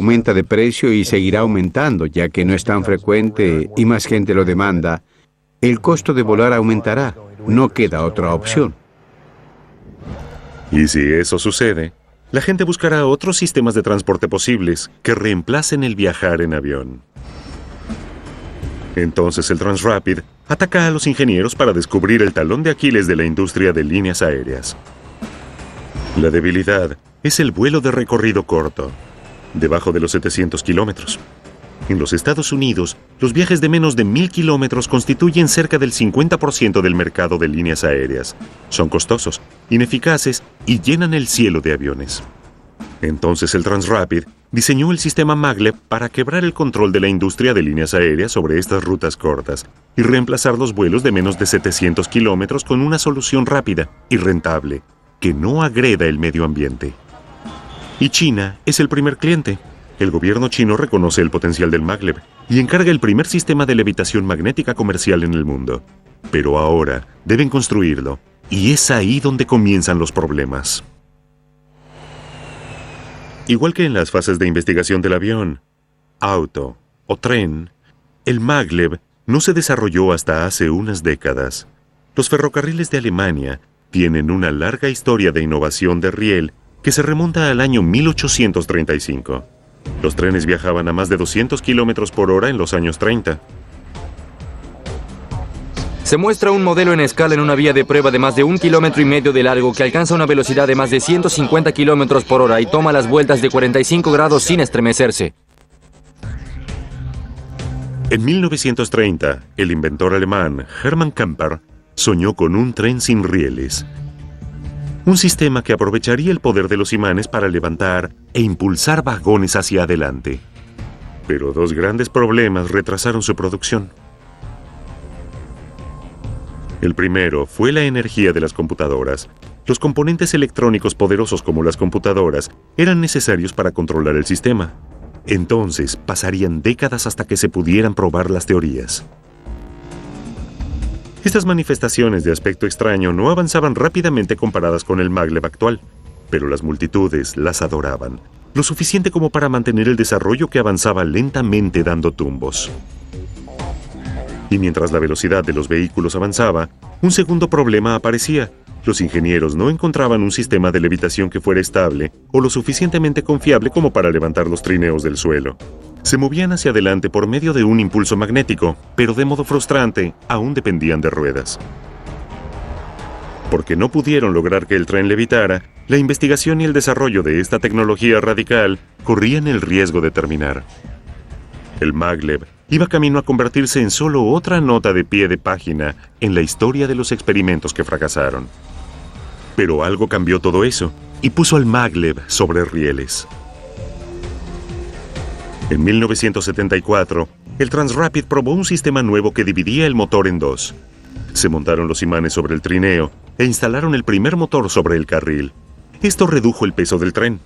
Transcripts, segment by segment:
aumenta de precio y seguirá aumentando, ya que no es tan frecuente y más gente lo demanda, el costo de volar aumentará. No queda otra opción. Y si eso sucede, la gente buscará otros sistemas de transporte posibles que reemplacen el viajar en avión. Entonces el Transrapid ataca a los ingenieros para descubrir el talón de Aquiles de la industria de líneas aéreas. La debilidad es el vuelo de recorrido corto, debajo de los 700 kilómetros. En los Estados Unidos, los viajes de menos de 1,000 kilómetros constituyen cerca del 50% del mercado de líneas aéreas. Son costosos, ineficaces y llenan el cielo de aviones. Entonces el Transrapid diseñó el sistema Maglev para quebrar el control de la industria de líneas aéreas sobre estas rutas cortas y reemplazar los vuelos de menos de 700 kilómetros con una solución rápida y rentable que no agreda el medio ambiente. Y China es el primer cliente. El gobierno chino reconoce el potencial del Maglev y encarga el primer sistema de levitación magnética comercial en el mundo. Pero ahora deben construirlo, y es ahí donde comienzan los problemas. Igual que en las fases de investigación del avión, auto o tren, el Maglev no se desarrolló hasta hace unas décadas. Los ferrocarriles de Alemania tienen una larga historia de innovación de riel que se remonta al año 1835. Los trenes viajaban a más de 200 kilómetros por hora en los años 30. Se muestra un modelo en escala en una vía de prueba de más de 1,5 kilómetros de largo que alcanza una velocidad de más de 150 kilómetros por hora y toma las vueltas de 45 grados sin estremecerse. En 1930, el inventor alemán Hermann Kemper soñó con un tren sin rieles. Un sistema que aprovecharía el poder de los imanes para levantar e impulsar vagones hacia adelante. Pero dos grandes problemas retrasaron su producción. El primero fue la energía de las computadoras. Los componentes electrónicos poderosos como las computadoras eran necesarios para controlar el sistema. Entonces, pasarían décadas hasta que se pudieran probar las teorías. Estas manifestaciones de aspecto extraño no avanzaban rápidamente comparadas con el Maglev actual, pero las multitudes las adoraban, lo suficiente como para mantener el desarrollo que avanzaba lentamente dando tumbos. Y mientras la velocidad de los vehículos avanzaba, un segundo problema aparecía. Los ingenieros no encontraban un sistema de levitación que fuera estable o lo suficientemente confiable como para levantar los trineos del suelo. Se movían hacia adelante por medio de un impulso magnético, pero de modo frustrante, aún dependían de ruedas. Porque no pudieron lograr que el tren levitara, la investigación y el desarrollo de esta tecnología radical corrían el riesgo de terminar. El Maglev iba camino a convertirse en solo otra nota de pie de página en la historia de los experimentos que fracasaron. Pero algo cambió todo eso y puso al Maglev sobre rieles. En 1974, el Transrapid probó un sistema nuevo que dividía el motor en dos. Se montaron los imanes sobre el trineo e instalaron el primer motor sobre el carril. Esto redujo el peso del tren.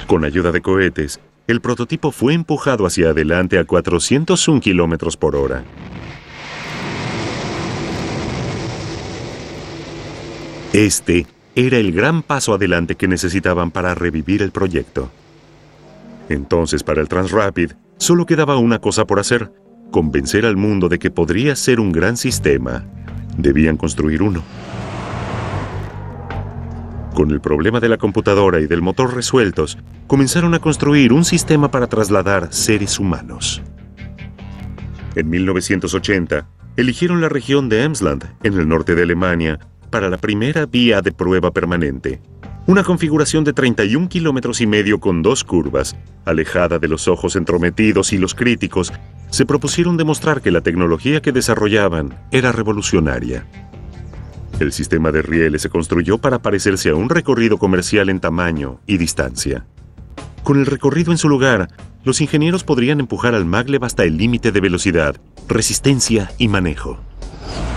Con ayuda de cohetes, el prototipo fue empujado hacia adelante a 401 kilómetros por hora. Este era el gran paso adelante que necesitaban para revivir el proyecto. Entonces, para el Transrapid, solo quedaba una cosa por hacer: convencer al mundo de que podría ser un gran sistema. Debían construir uno. Con el problema de la computadora y del motor resueltos, comenzaron a construir un sistema para trasladar seres humanos. En 1980, eligieron la región de Emsland, en el norte de Alemania, para la primera vía de prueba permanente. Una configuración de 31,5 kilómetros con 2 curvas, alejada de los ojos entrometidos y los críticos, se propusieron demostrar que la tecnología que desarrollaban era revolucionaria. El sistema de rieles se construyó para parecerse a un recorrido comercial en tamaño y distancia. Con el recorrido en su lugar, los ingenieros podrían empujar al Maglev hasta el límite de velocidad, resistencia y manejo.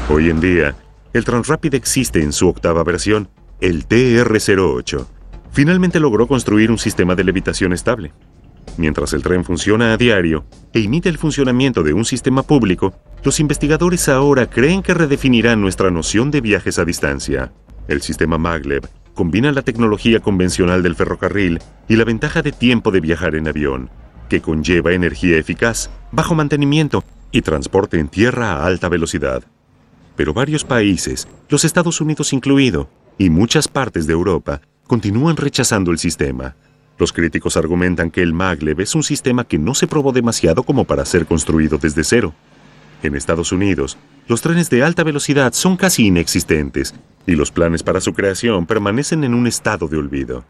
Hoy en día, el Transrapid existe en su octava versión, el TR-08. Finalmente logró construir un sistema de levitación estable. Mientras el tren funciona a diario e imita el funcionamiento de un sistema público, los investigadores ahora creen que redefinirán nuestra noción de viajes a distancia. El sistema Maglev combina la tecnología convencional del ferrocarril y la ventaja de tiempo de viajar en avión, que conlleva energía eficaz, bajo mantenimiento y transporte en tierra a alta velocidad. Pero varios países, los Estados Unidos incluido, y muchas partes de Europa, continúan rechazando el sistema. Los críticos argumentan que el maglev es un sistema que no se probó demasiado como para ser construido desde cero. En Estados Unidos, los trenes de alta velocidad son casi inexistentes y los planes para su creación permanecen en un estado de olvido.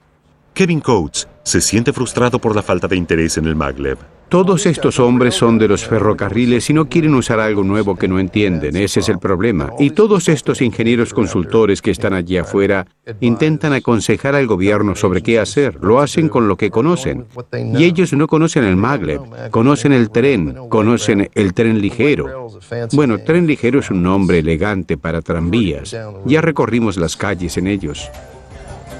Kevin Coates se siente frustrado por la falta de interés en el maglev. Todos estos hombres son de los ferrocarriles y no quieren usar algo nuevo que no entienden. Ese es el problema. Y todos estos ingenieros consultores que están allí afuera intentan aconsejar al gobierno sobre qué hacer. Lo hacen con lo que conocen. Y ellos no conocen el maglev, conocen el tren ligero. Bueno, tren ligero es un nombre elegante para tranvías. Ya recorrimos las calles en ellos.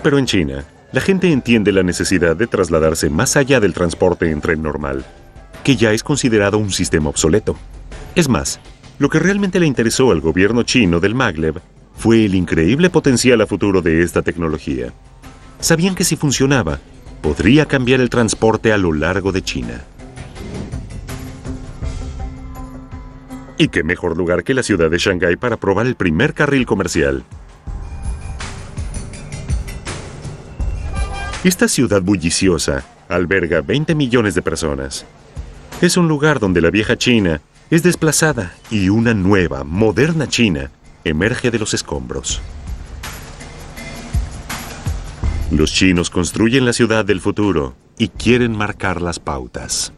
Pero en China, la gente entiende la necesidad de trasladarse más allá del transporte en tren normal, que ya es considerado un sistema obsoleto. Es más, lo que realmente le interesó al gobierno chino del maglev fue el increíble potencial a futuro de esta tecnología. Sabían que si funcionaba, podría cambiar el transporte a lo largo de China. ¿Y qué mejor lugar que la ciudad de Shanghái para probar el primer carril comercial? Esta ciudad bulliciosa alberga 20 millones de personas. Es un lugar donde la vieja China es desplazada y una nueva, moderna China emerge de los escombros. Los chinos construyen la ciudad del futuro y quieren marcar las pautas.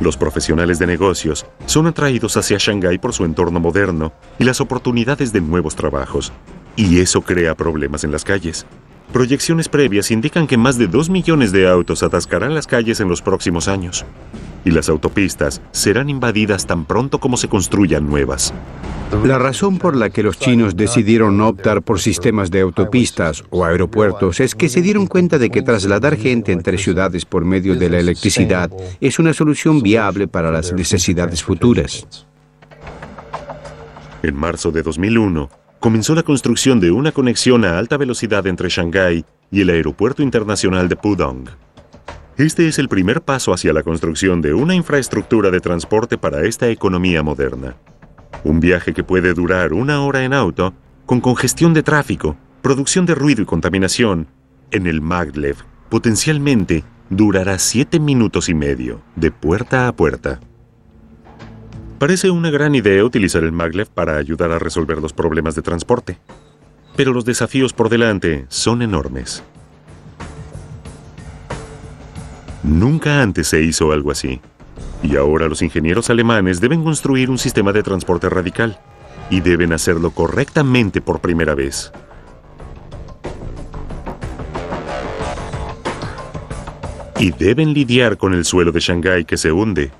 Los profesionales de negocios son atraídos hacia Shanghái por su entorno moderno y las oportunidades de nuevos trabajos, y eso crea problemas en las calles. Proyecciones previas indican que más de 2 millones de autos atascarán las calles en los próximos años, y las autopistas serán invadidas tan pronto como se construyan nuevas. La razón por la que los chinos decidieron no optar por sistemas de autopistas o aeropuertos es que se dieron cuenta de que trasladar gente entre ciudades por medio de la electricidad es una solución viable para las necesidades futuras. En marzo de 2001, comenzó la construcción de una conexión a alta velocidad entre Shanghái y el Aeropuerto Internacional de Pudong. Este es el primer paso hacia la construcción de una infraestructura de transporte para esta economía moderna. Un viaje que puede durar 1 hora en auto, con congestión de tráfico, producción de ruido y contaminación, en el maglev, potencialmente durará 7 minutos y medio, de puerta a puerta. Parece una gran idea utilizar el maglev para ayudar a resolver los problemas de transporte, pero los desafíos por delante son enormes. Nunca antes se hizo algo así, y ahora los ingenieros alemanes deben construir un sistema de transporte radical, y deben hacerlo correctamente por primera vez. Y deben lidiar con el suelo de Shanghái que se hunde.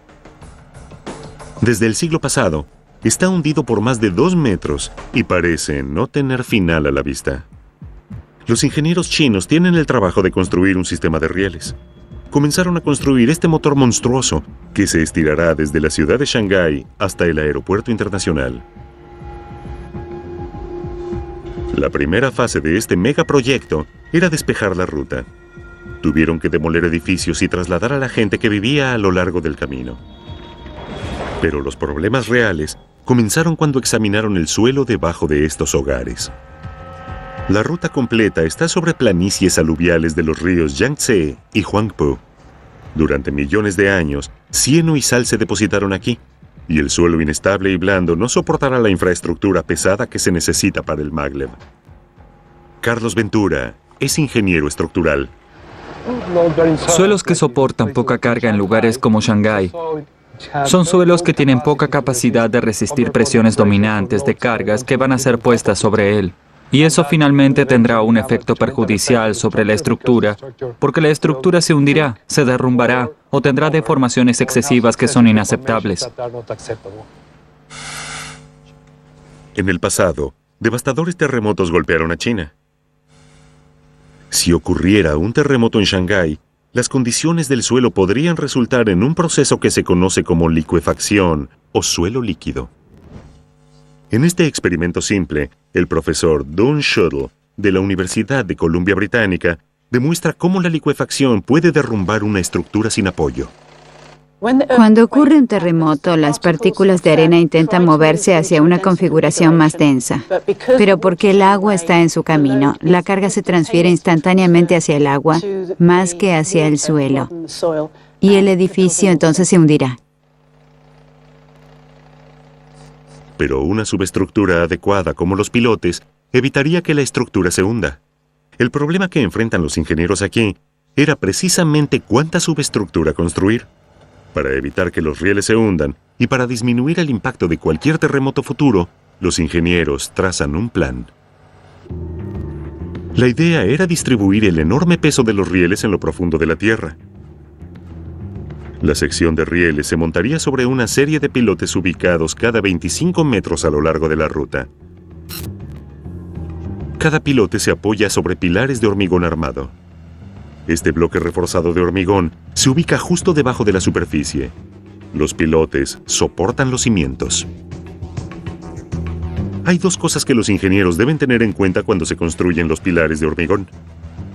Desde el siglo pasado, está hundido por más de 2 metros y parece no tener final a la vista. Los ingenieros chinos tienen el trabajo de construir un sistema de rieles. Comenzaron a construir este motor monstruoso que se estirará desde la ciudad de Shanghái hasta el aeropuerto internacional. La primera fase de este megaproyecto era despejar la ruta. Tuvieron que demoler edificios y trasladar a la gente que vivía a lo largo del camino. Pero los problemas reales comenzaron cuando examinaron el suelo debajo de estos hogares. La ruta completa está sobre planicies aluviales de los ríos Yangtze y Huangpu. Durante millones de años, cieno y sal se depositaron aquí, y el suelo inestable y blando no soportará la infraestructura pesada que se necesita para el maglev. Carlos Ventura es ingeniero estructural. Suelos que soportan poca carga en lugares como Shanghái. Son suelos que tienen poca capacidad de resistir presiones dominantes de cargas que van a ser puestas sobre él. Y eso finalmente tendrá un efecto perjudicial sobre la estructura, porque la estructura se hundirá, se derrumbará o tendrá deformaciones excesivas que son inaceptables. En el pasado, devastadores terremotos golpearon a China. Si ocurriera un terremoto en Shanghái, las condiciones del suelo podrían resultar en un proceso que se conoce como licuefacción o suelo líquido. En este experimento simple, el profesor Don Shuttle, de la Universidad de Columbia Británica, demuestra cómo la licuefacción puede derrumbar una estructura sin apoyo. Cuando ocurre un terremoto, las partículas de arena intentan moverse hacia una configuración más densa. Pero porque el agua está en su camino, la carga se transfiere instantáneamente hacia el agua, más que hacia el suelo. Y el edificio entonces se hundirá. Pero una subestructura adecuada como los pilotes evitaría que la estructura se hunda. El problema que enfrentan los ingenieros aquí era precisamente cuánta subestructura construir. Para evitar que los rieles se hundan y para disminuir el impacto de cualquier terremoto futuro, los ingenieros trazan un plan. La idea era distribuir el enorme peso de los rieles en lo profundo de la tierra. La sección de rieles se montaría sobre una serie de pilotes ubicados cada 25 metros a lo largo de la ruta. Cada pilote se apoya sobre pilares de hormigón armado. Este bloque reforzado de hormigón se ubica justo debajo de la superficie. Los pilotes soportan los cimientos. Hay dos cosas que los ingenieros deben tener en cuenta cuando se construyen los pilares de hormigón.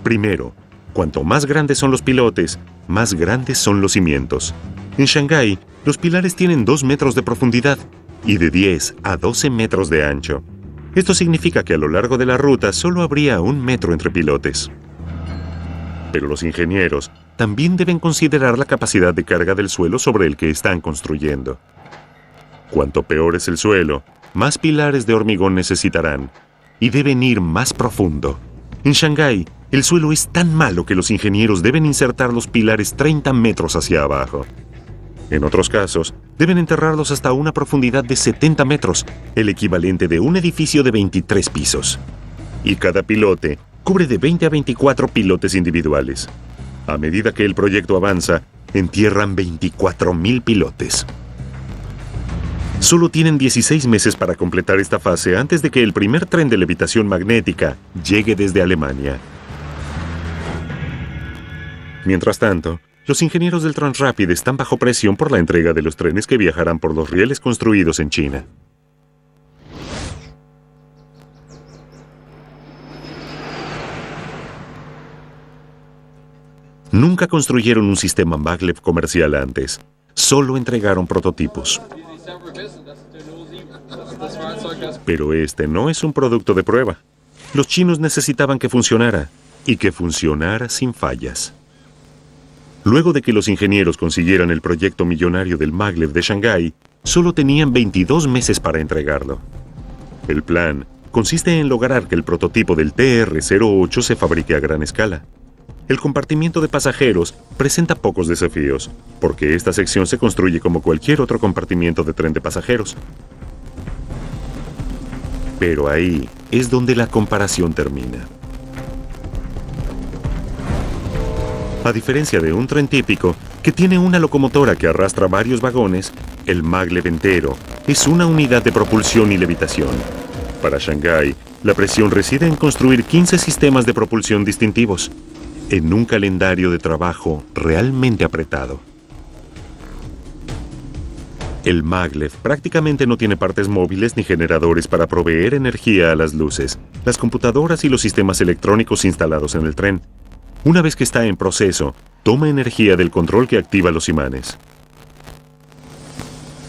Primero, cuanto más grandes son los pilotes, más grandes son los cimientos. En Shanghái, los pilares tienen 2 metros de profundidad y de 10 a 12 metros de ancho. Esto significa que a lo largo de la ruta solo habría 1 metro entre pilotes. Pero los ingenieros también deben considerar la capacidad de carga del suelo sobre el que están construyendo. Cuanto peor es el suelo, más pilares de hormigón necesitarán y deben ir más profundo. En Shanghái, el suelo es tan malo que los ingenieros deben insertar los pilares 30 metros hacia abajo. En otros casos, deben enterrarlos hasta una profundidad de 70 metros, el equivalente de un edificio de 23 pisos. Y cada pilote cubre de 20 a 24 pilotes individuales. A medida que el proyecto avanza, entierran 24.000 pilotes. Solo tienen 16 meses para completar esta fase antes de que el primer tren de levitación magnética llegue desde Alemania. Mientras tanto, los ingenieros del Transrapid están bajo presión por la entrega de los trenes que viajarán por los rieles construidos en China. Nunca construyeron un sistema maglev comercial antes. Solo entregaron prototipos. Pero este no es un producto de prueba. Los chinos necesitaban que funcionara, y que funcionara sin fallas. Luego de que los ingenieros consiguieran el proyecto millonario del maglev de Shanghái, solo tenían 22 meses para entregarlo. El plan consiste en lograr que el prototipo del TR-08 se fabrique a gran escala. El compartimiento de pasajeros presenta pocos desafíos, porque esta sección se construye como cualquier otro compartimiento de tren de pasajeros. Pero ahí es donde la comparación termina. A diferencia de un tren típico, que tiene una locomotora que arrastra varios vagones, el maglev entero es una unidad de propulsión y levitación. Para Shanghái, la presión reside en construir 15 sistemas de propulsión distintivos, en un calendario de trabajo realmente apretado. El maglev prácticamente no tiene partes móviles ni generadores para proveer energía a las luces, las computadoras y los sistemas electrónicos instalados en el tren. Una vez que está en proceso, toma energía del control que activa los imanes.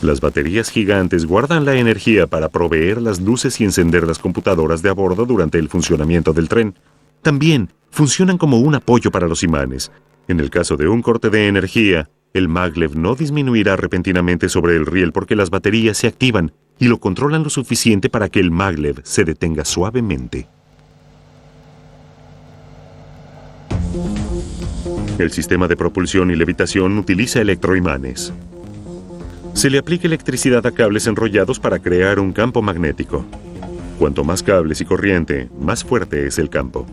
Las baterías gigantes guardan la energía para proveer las luces y encender las computadoras de a bordo durante el funcionamiento del tren. También funcionan como un apoyo para los imanes. En el caso de un corte de energía, el maglev no disminuirá repentinamente sobre el riel porque las baterías se activan y lo controlan lo suficiente para que el maglev se detenga suavemente. El sistema de propulsión y levitación utiliza electroimanes. Se le aplica electricidad a cables enrollados para crear un campo magnético. Cuanto más cables y corriente, más fuerte es el campo.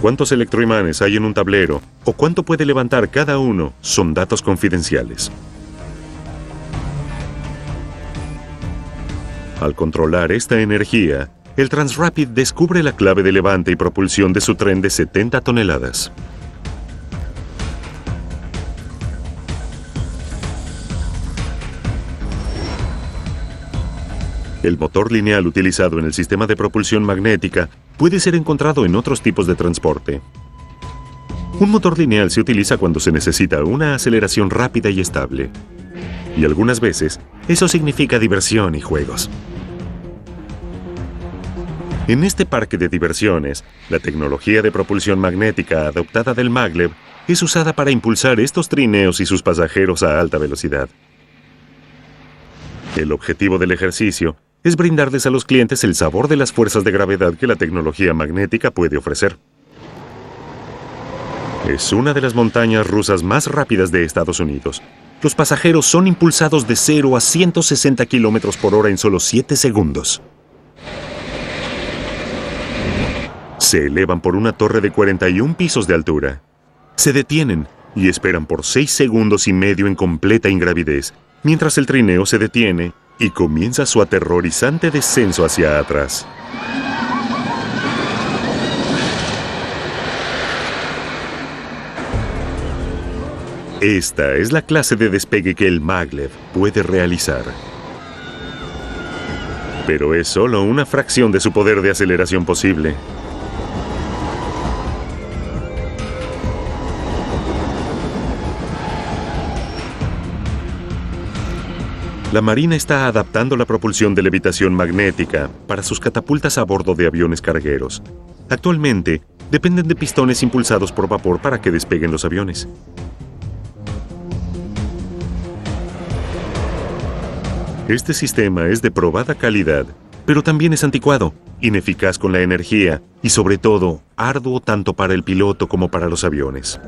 Cuántos electroimanes hay en un tablero o cuánto puede levantar cada uno son datos confidenciales. Al controlar esta energía, el Transrapid descubre la clave de levante y propulsión de su tren de 70 toneladas. El motor lineal utilizado en el sistema de propulsión magnética puede ser encontrado en otros tipos de transporte. Un motor lineal se utiliza cuando se necesita una aceleración rápida y estable. Y algunas veces, eso significa diversión y juegos. En este parque de diversiones, la tecnología de propulsión magnética adoptada del maglev es usada para impulsar estos trineos y sus pasajeros a alta velocidad. El objetivo del ejercicio es brindarles a los clientes el sabor de las fuerzas de gravedad que la tecnología magnética puede ofrecer. Es una de las montañas rusas más rápidas de Estados Unidos. Los pasajeros son impulsados de 0 a 160 kilómetros por hora en solo 7 segundos. Se elevan por una torre de 41 pisos de altura. Se detienen y esperan por 6 segundos y medio en completa ingravidez, mientras el trineo se detiene y comienza su aterrorizante descenso hacia atrás. Esta es la clase de despegue que el maglev puede realizar. Pero es solo una fracción de su poder de aceleración posible. La Marina está adaptando la propulsión de levitación magnética para sus catapultas a bordo de aviones cargueros. Actualmente, dependen de pistones impulsados por vapor para que despeguen los aviones. Este sistema es de probada calidad, pero también es anticuado, ineficaz con la energía y, sobre todo, arduo tanto para el piloto como para los aviones.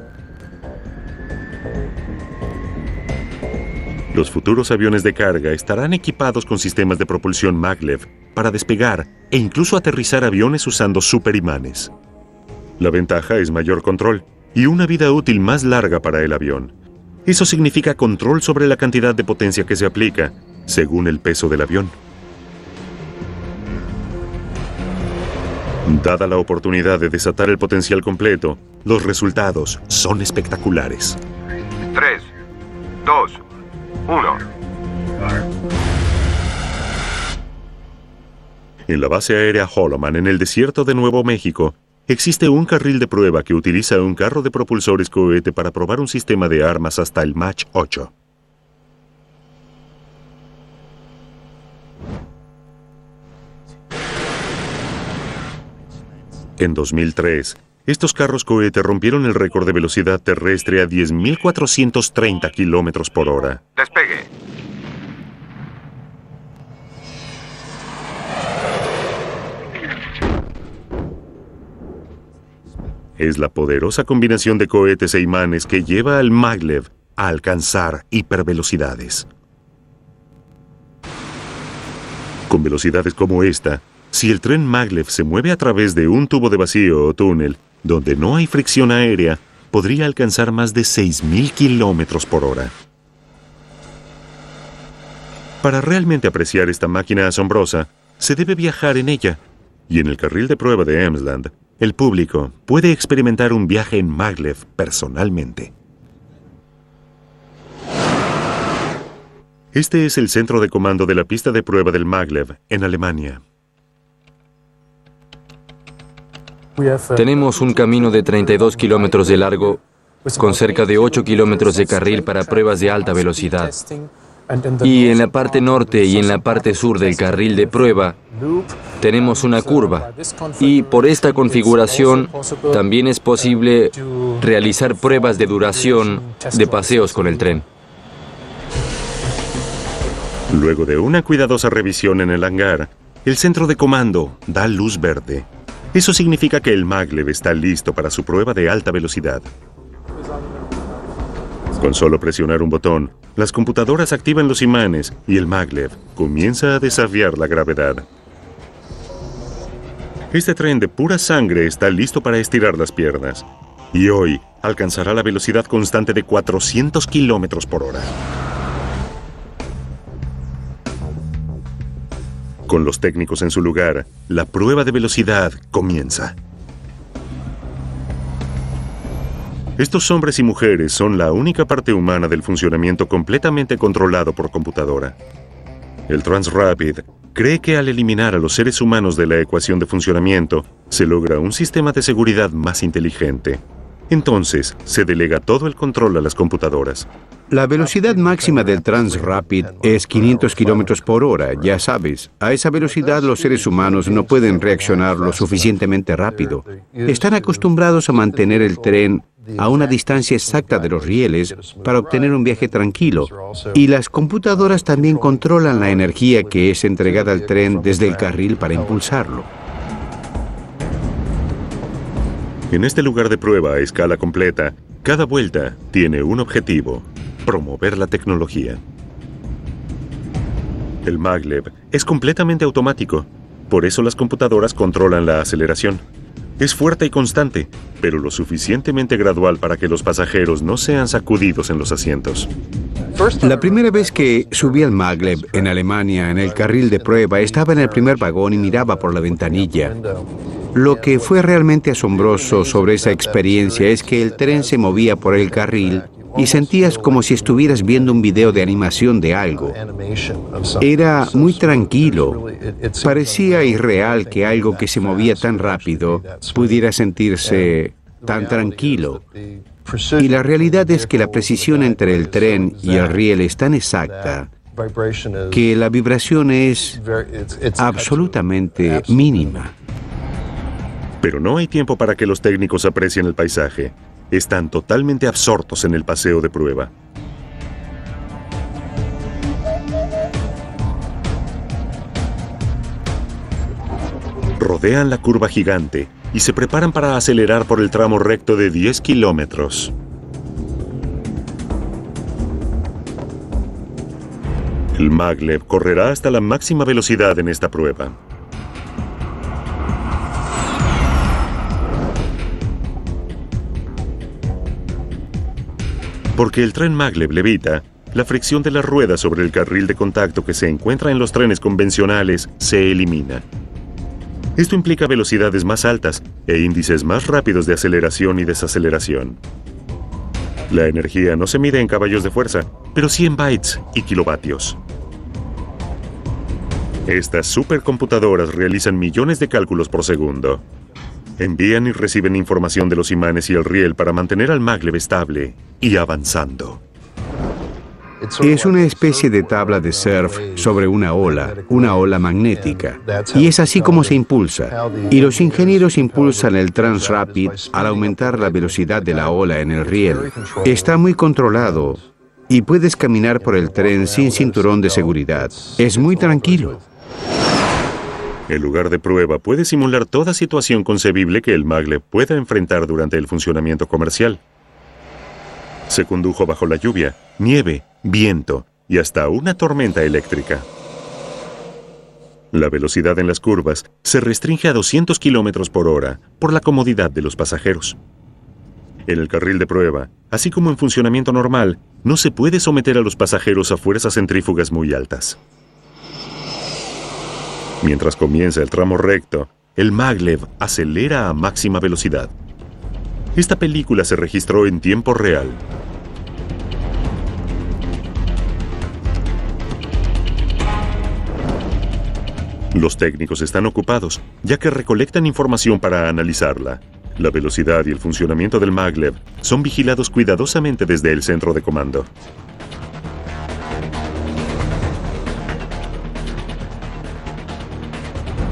Los futuros aviones de carga estarán equipados con sistemas de propulsión maglev para despegar e incluso aterrizar aviones usando superimanes. La ventaja es mayor control y una vida útil más larga para el avión. Eso significa control sobre la cantidad de potencia que se aplica, según el peso del avión. Dada la oportunidad de desatar el potencial completo, los resultados son espectaculares. 3, 2, 1. En la base aérea Holloman, en el desierto de Nuevo México, existe un carril de prueba que utiliza un carro de propulsores cohete para probar un sistema de armas hasta el Mach 8. En 2003, estos carros cohete rompieron el récord de velocidad terrestre a 10.430 kilómetros por hora. Despegue. Es la poderosa combinación de cohetes e imanes que lleva al maglev a alcanzar hipervelocidades. Con velocidades como esta, si el tren maglev se mueve a través de un tubo de vacío o túnel donde no hay fricción aérea, podría alcanzar más de 6.000 kilómetros por hora. Para realmente apreciar esta máquina asombrosa, se debe viajar en ella, y en el carril de prueba de Emsland, el público puede experimentar un viaje en maglev personalmente. Este es el centro de comando de la pista de prueba del maglev en Alemania. Tenemos un camino de 32 kilómetros de largo con cerca de 8 kilómetros de carril para pruebas de alta velocidad. Y en la parte norte y en la parte sur del carril de prueba tenemos una curva. Y por esta configuración también es posible realizar pruebas de duración de paseos con el tren. Luego de una cuidadosa revisión en el hangar, el centro de comando da luz verde. Eso significa que el maglev está listo para su prueba de alta velocidad. Con solo presionar un botón, las computadoras activan los imanes y el maglev comienza a desafiar la gravedad. Este tren de pura sangre está listo para estirar las piernas y hoy alcanzará la velocidad constante de 400 kilómetros por hora. Con los técnicos en su lugar, la prueba de velocidad comienza. Estos hombres y mujeres son la única parte humana del funcionamiento completamente controlado por computadora. El Transrapid cree que al eliminar a los seres humanos de la ecuación de funcionamiento, se logra un sistema de seguridad más inteligente. Entonces, se delega todo el control a las computadoras. La velocidad máxima del Transrapid es 500 kilómetros por hora, ya sabes. A esa velocidad los seres humanos no pueden reaccionar lo suficientemente rápido. Están acostumbrados a mantener el tren a una distancia exacta de los rieles para obtener un viaje tranquilo. Y las computadoras también controlan la energía que es entregada al tren desde el carril para impulsarlo. En este lugar de prueba a escala completa, cada vuelta tiene un objetivo: promover la tecnología. El maglev es completamente automático, por eso las computadoras controlan la aceleración. Es fuerte y constante, pero lo suficientemente gradual para que los pasajeros no sean sacudidos en los asientos. La primera vez que subí al maglev en Alemania, en el carril de prueba, estaba en el primer vagón y miraba por la ventanilla. Lo que fue realmente asombroso sobre esa experiencia es que el tren se movía por el carril y sentías como si estuvieras viendo un video de animación de algo. Era muy tranquilo. Parecía irreal que algo que se movía tan rápido pudiera sentirse tan tranquilo. Y la realidad es que la precisión entre el tren y el riel es tan exacta que la vibración es absolutamente mínima. Pero no hay tiempo para que los técnicos aprecien el paisaje. Están totalmente absortos en el paseo de prueba. Rodean la curva gigante y se preparan para acelerar por el tramo recto de 10 kilómetros. El maglev correrá hasta la máxima velocidad en esta prueba. Porque el tren maglev levita, la fricción de las ruedas sobre el carril de contacto que se encuentra en los trenes convencionales se elimina. Esto implica velocidades más altas e índices más rápidos de aceleración y desaceleración. La energía no se mide en caballos de fuerza, pero sí en bytes y kilovatios. Estas supercomputadoras realizan millones de cálculos por segundo. Envían y reciben información de los imanes y el riel para mantener al maglev estable y avanzando. Es una especie de tabla de surf sobre una ola magnética. Y es así como se impulsa. Y los ingenieros impulsan el Transrapid al aumentar la velocidad de la ola en el riel. Está muy controlado y puedes caminar por el tren sin cinturón de seguridad. Es muy tranquilo. El lugar de prueba puede simular toda situación concebible que el maglev pueda enfrentar durante el funcionamiento comercial. Se condujo bajo la lluvia, nieve, viento y hasta una tormenta eléctrica. La velocidad en las curvas se restringe a 200 kilómetros por hora por la comodidad de los pasajeros. En el carril de prueba, así como en funcionamiento normal, no se puede someter a los pasajeros a fuerzas centrífugas muy altas. Mientras comienza el tramo recto, el maglev acelera a máxima velocidad. Esta película se registró en tiempo real. Los técnicos están ocupados, ya que recolectan información para analizarla. La velocidad y el funcionamiento del maglev son vigilados cuidadosamente desde el centro de comando.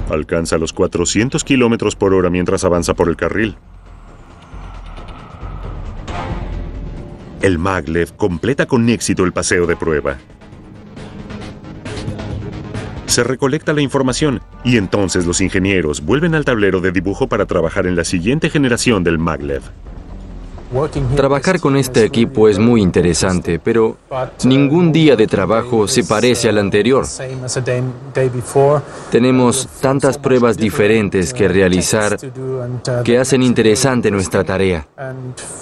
Alcanza los 400 kilómetros por hora mientras avanza por el carril. El maglev completa con éxito el paseo de prueba. Se recolecta la información y entonces los ingenieros vuelven al tablero de dibujo para trabajar en la siguiente generación del maglev. Trabajar con este equipo es muy interesante, pero ningún día de trabajo se parece al anterior. Tenemos tantas pruebas diferentes que realizar que hacen interesante nuestra tarea.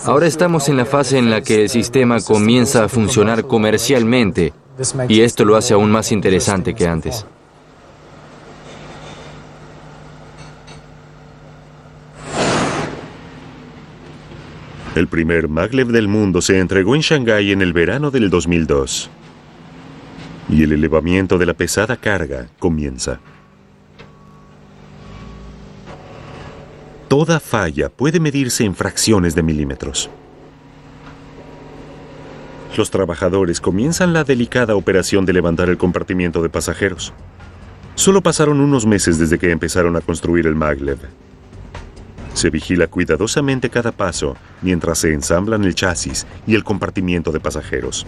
Ahora estamos en la fase en la que el sistema comienza a funcionar comercialmente y esto lo hace aún más interesante que antes. El primer maglev del mundo se entregó en Shanghái en el verano del 2002. Y el elevamiento de la pesada carga comienza. Toda falla puede medirse en fracciones de milímetros. Los trabajadores comienzan la delicada operación de levantar el compartimiento de pasajeros. Solo pasaron unos meses desde que empezaron a construir el maglev. Se vigila cuidadosamente cada paso mientras se ensamblan el chasis y el compartimiento de pasajeros.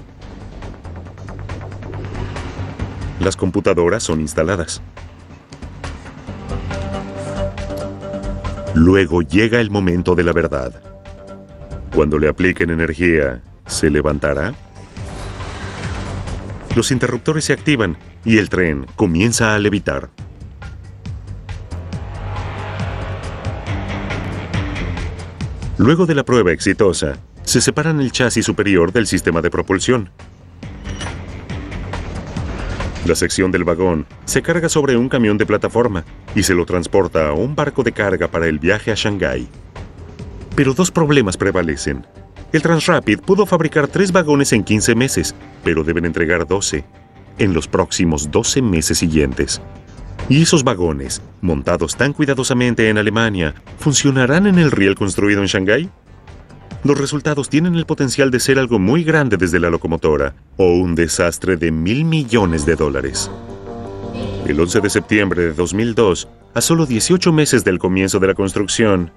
Las computadoras son instaladas. Luego llega el momento de la verdad. Cuando le apliquen energía, ¿se levantará? Los interruptores se activan y el tren comienza a levitar. Luego de la prueba exitosa, se separan el chasis superior del sistema de propulsión. La sección del vagón se carga sobre un camión de plataforma y se lo transporta a un barco de carga para el viaje a Shanghái. Pero dos problemas prevalecen. El Transrapid pudo fabricar 3 vagones en 15 meses, pero deben entregar 12 en los próximos 12 meses siguientes. ¿Y esos vagones, montados tan cuidadosamente en Alemania, funcionarán en el riel construido en Shanghái? Los resultados tienen el potencial de ser algo muy grande desde la locomotora, o un desastre de $1.000 millones. El 11 de septiembre de 2002, a solo 18 meses del comienzo de la construcción,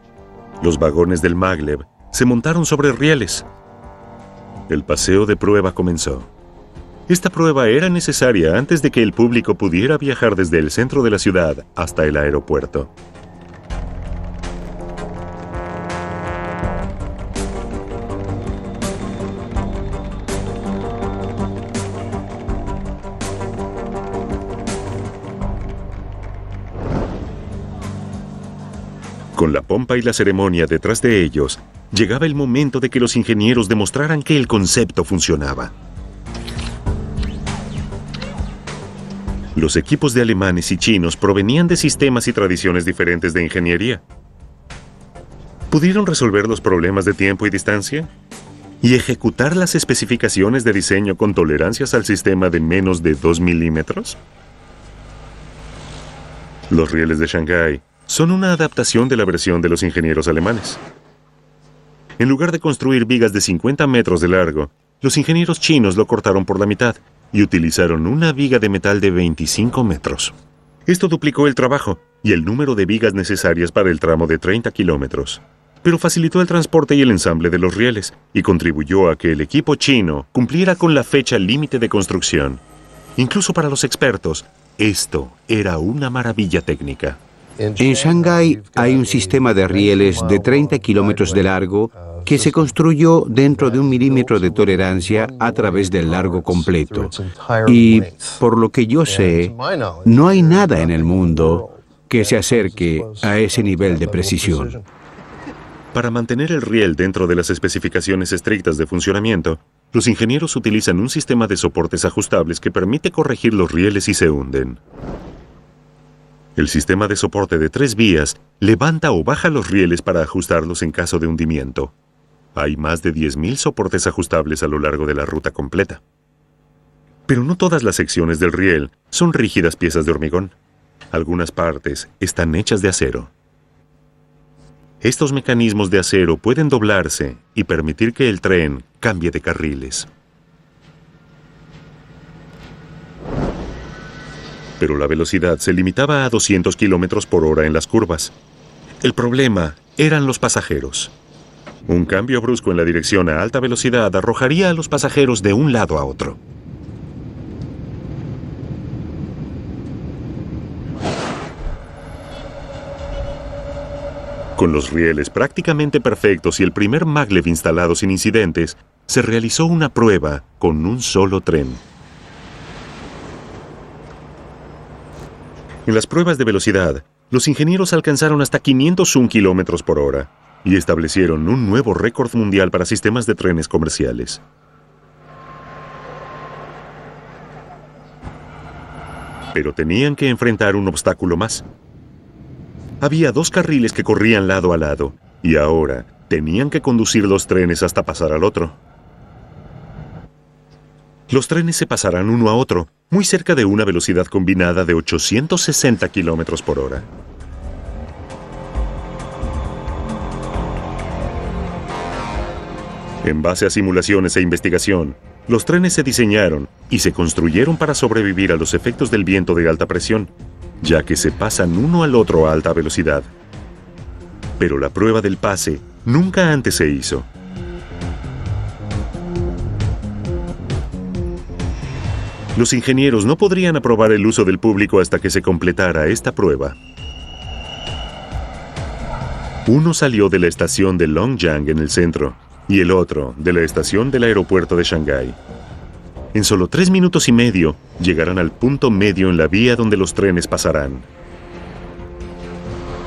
los vagones del maglev se montaron sobre rieles. El paseo de prueba comenzó. Esta prueba era necesaria antes de que el público pudiera viajar desde el centro de la ciudad hasta el aeropuerto. Con la pompa y la ceremonia detrás de ellos, llegaba el momento de que los ingenieros demostraran que el concepto funcionaba. Los equipos de alemanes y chinos provenían de sistemas y tradiciones diferentes de ingeniería. ¿Pudieron resolver los problemas de tiempo y distancia? ¿Y ejecutar las especificaciones de diseño con tolerancias al sistema de menos de 2 milímetros? Los rieles de Shanghái son una adaptación de la versión de los ingenieros alemanes. En lugar de construir vigas de 50 metros de largo, los ingenieros chinos lo cortaron por la mitad y utilizaron una viga de metal de 25 metros. Esto duplicó el trabajo y el número de vigas necesarias para el tramo de 30 kilómetros, pero facilitó el transporte y el ensamble de los rieles y contribuyó a que el equipo chino cumpliera con la fecha límite de construcción. Incluso para los expertos, esto era una maravilla técnica. En Shanghái hay un sistema de rieles de 30 kilómetros de largo que se construyó dentro de 1 milímetro de tolerancia a través del largo completo. Y, por lo que yo sé, no hay nada en el mundo que se acerque a ese nivel de precisión. Para mantener el riel dentro de las especificaciones estrictas de funcionamiento, los ingenieros utilizan un sistema de soportes ajustables que permite corregir los rieles si se hunden. El sistema de soporte de 3 vías levanta o baja los rieles para ajustarlos en caso de hundimiento. Hay más de 10.000 soportes ajustables a lo largo de la ruta completa. Pero no todas las secciones del riel son rígidas piezas de hormigón. Algunas partes están hechas de acero. Estos mecanismos de acero pueden doblarse y permitir que el tren cambie de carriles. Pero la velocidad se limitaba a 200 kilómetros por hora en las curvas. El problema eran los pasajeros. Un cambio brusco en la dirección a alta velocidad arrojaría a los pasajeros de un lado a otro. Con los rieles prácticamente perfectos y el primer maglev instalado sin incidentes, se realizó una prueba con un solo tren. En las pruebas de velocidad, los ingenieros alcanzaron hasta 501 kilómetros por hora y establecieron un nuevo récord mundial para sistemas de trenes comerciales. Pero tenían que enfrentar un obstáculo más. Había 2 carriles que corrían lado a lado y ahora tenían que conducir los trenes hasta pasar al otro. Los trenes se pasarán uno a otro, muy cerca de una velocidad combinada de 860 kilómetros por hora. En base a simulaciones e investigación, los trenes se diseñaron y se construyeron para sobrevivir a los efectos del viento de alta presión, ya que se pasan uno al otro a alta velocidad. Pero la prueba del pase nunca antes se hizo. Los ingenieros no podrían aprobar el uso del público hasta que se completara esta prueba. Uno salió de la estación de Longyang en el centro y el otro de la estación del aeropuerto de Shanghái. En solo 3 minutos y medio llegarán al punto medio en la vía donde los trenes pasarán.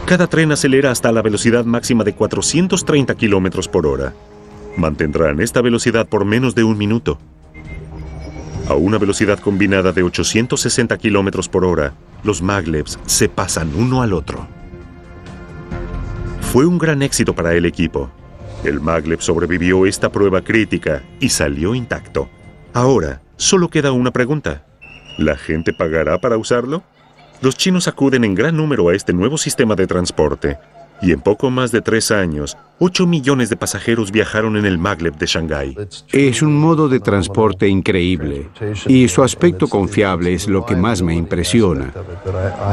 Cada tren acelera hasta la velocidad máxima de 430 kilómetros por hora. Mantendrán esta velocidad por menos de 1 minuto. A una velocidad combinada de 860 kilómetros por hora, los maglevs se pasan uno al otro. Fue un gran éxito para el equipo. El maglev sobrevivió esta prueba crítica y salió intacto. Ahora, solo queda una pregunta. ¿La gente pagará para usarlo? Los chinos acuden en gran número a este nuevo sistema de transporte, y en poco más de 3 años, 8 millones de pasajeros viajaron en el maglev de Shanghái. Es un modo de transporte increíble, y su aspecto confiable es lo que más me impresiona.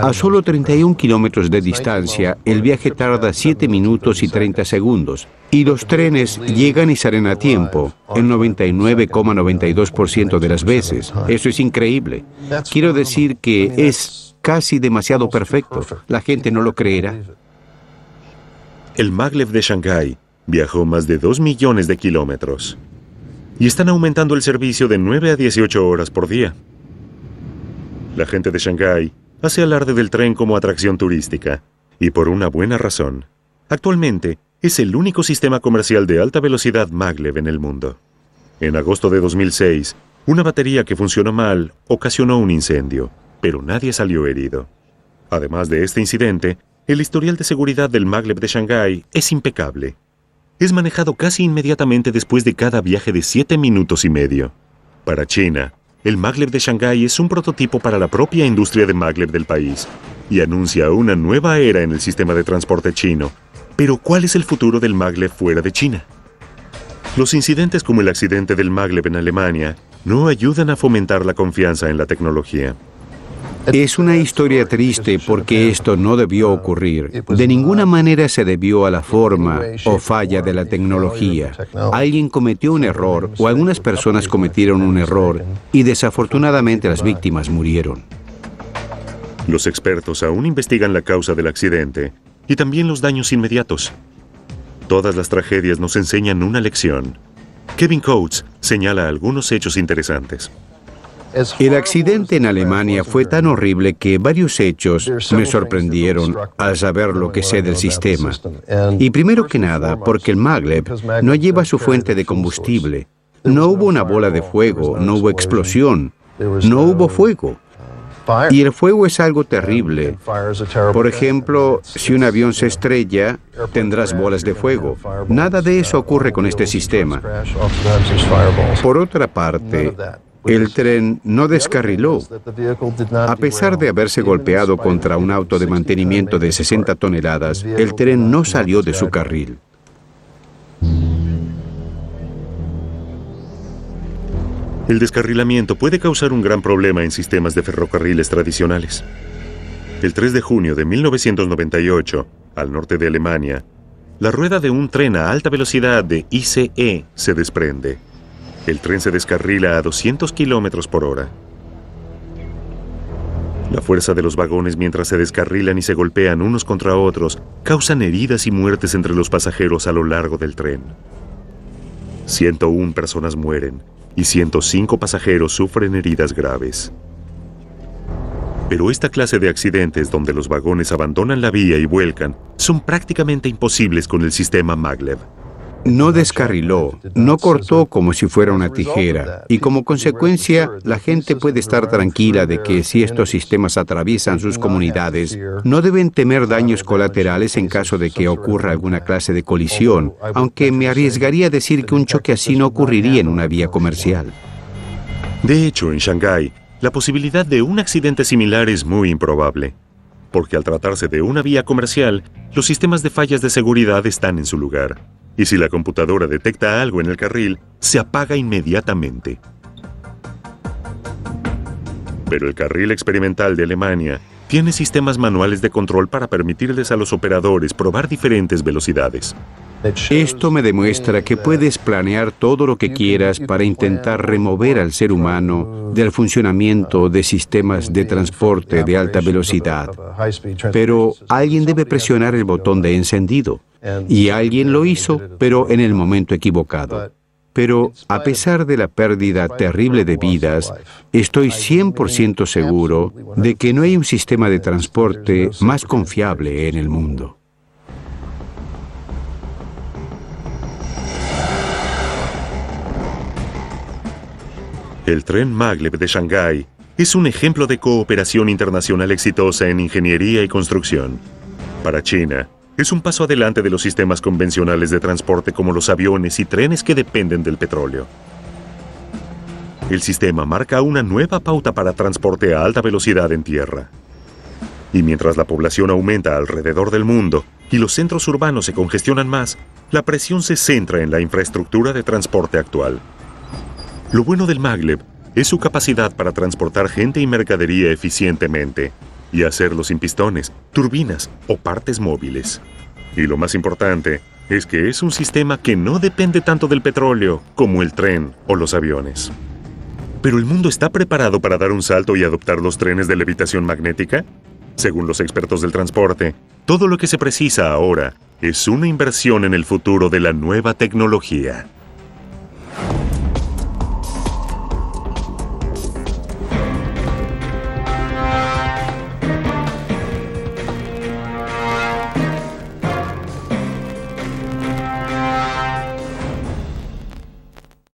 A solo 31 kilómetros de distancia, el viaje tarda 7 minutos y 30 segundos, y los trenes llegan y salen a tiempo, en 99,92% de las veces. Eso es increíble. Quiero decir que es casi demasiado perfecto. La gente no lo creerá. El maglev de Shanghái viajó más de 2 millones de kilómetros y están aumentando el servicio de 9 a 18 horas por día. La gente de Shanghái hace alarde del tren como atracción turística y por una buena razón. Actualmente es el único sistema comercial de alta velocidad maglev en el mundo. En agosto de 2006, una batería que funcionó mal ocasionó un incendio, pero nadie salió herido. Además de este incidente, el historial de seguridad del maglev de Shanghái es impecable. Es manejado casi inmediatamente después de cada viaje de 7 minutos y medio. Para China, el maglev de Shanghái es un prototipo para la propia industria de maglev del país y anuncia una nueva era en el sistema de transporte chino. Pero, ¿cuál es el futuro del maglev fuera de China? Los incidentes como el accidente del maglev en Alemania no ayudan a fomentar la confianza en la tecnología. Es una historia triste porque esto no debió ocurrir. De ninguna manera se debió a la forma o falla de la tecnología. Alguien cometió un error o algunas personas cometieron un error y desafortunadamente las víctimas murieron. Los expertos aún investigan la causa del accidente y también los daños inmediatos. Todas las tragedias nos enseñan una lección. Kevin Coates señala algunos hechos interesantes. El accidente en Alemania fue tan horrible que varios hechos me sorprendieron al saber lo que sé del sistema. Y primero que nada, porque el maglev no lleva su fuente de combustible. No hubo una bola de fuego, no hubo explosión, no hubo fuego. Y el fuego es algo terrible. Por ejemplo, si un avión se estrella, tendrás bolas de fuego. Nada de eso ocurre con este sistema. Por otra parte, el tren no descarriló. A pesar de haberse golpeado contra un auto de mantenimiento de 60 toneladas, el tren no salió de su carril. El descarrilamiento puede causar un gran problema en sistemas de ferrocarriles tradicionales. El 3 de junio de 1998, al norte de Alemania, la rueda de un tren a alta velocidad de ICE se desprende. El tren se descarrila a 200 kilómetros por hora. La fuerza de los vagones mientras se descarrilan y se golpean unos contra otros causan heridas y muertes entre los pasajeros a lo largo del tren. 101 personas mueren y 105 pasajeros sufren heridas graves. Pero esta clase de accidentes donde los vagones abandonan la vía y vuelcan son prácticamente imposibles con el sistema maglev. No descarriló, no cortó como si fuera una tijera, y como consecuencia, la gente puede estar tranquila de que si estos sistemas atraviesan sus comunidades, no deben temer daños colaterales en caso de que ocurra alguna clase de colisión, aunque me arriesgaría a decir que un choque así no ocurriría en una vía comercial. De hecho, en Shanghái, la posibilidad de un accidente similar es muy improbable, porque al tratarse de una vía comercial, los sistemas de fallas de seguridad están en su lugar, y si la computadora detecta algo en el carril, se apaga inmediatamente. Pero el carril experimental de Alemania tiene sistemas manuales de control para permitirles a los operadores probar diferentes velocidades. Esto me demuestra que puedes planear todo lo que quieras para intentar remover al ser humano del funcionamiento de sistemas de transporte de alta velocidad. Pero alguien debe presionar el botón de encendido. Y alguien lo hizo, pero en el momento equivocado. Pero a pesar de la pérdida terrible de vidas, estoy 100% seguro de que no hay un sistema de transporte más confiable en el mundo. El tren Maglev de Shanghái es un ejemplo de cooperación internacional exitosa en ingeniería y construcción. Para China, es un paso adelante de los sistemas convencionales de transporte como los aviones y trenes que dependen del petróleo. El sistema marca una nueva pauta para transporte a alta velocidad en tierra. Y mientras la población aumenta alrededor del mundo y los centros urbanos se congestionan más, la presión se centra en la infraestructura de transporte actual. Lo bueno del Maglev es su capacidad para transportar gente y mercadería eficientemente y hacerlo sin pistones, turbinas o partes móviles. Y lo más importante es que es un sistema que no depende tanto del petróleo como el tren o los aviones. ¿Pero el mundo está preparado para dar un salto y adoptar los trenes de levitación magnética? Según los expertos del transporte, todo lo que se precisa ahora es una inversión en el futuro de la nueva tecnología.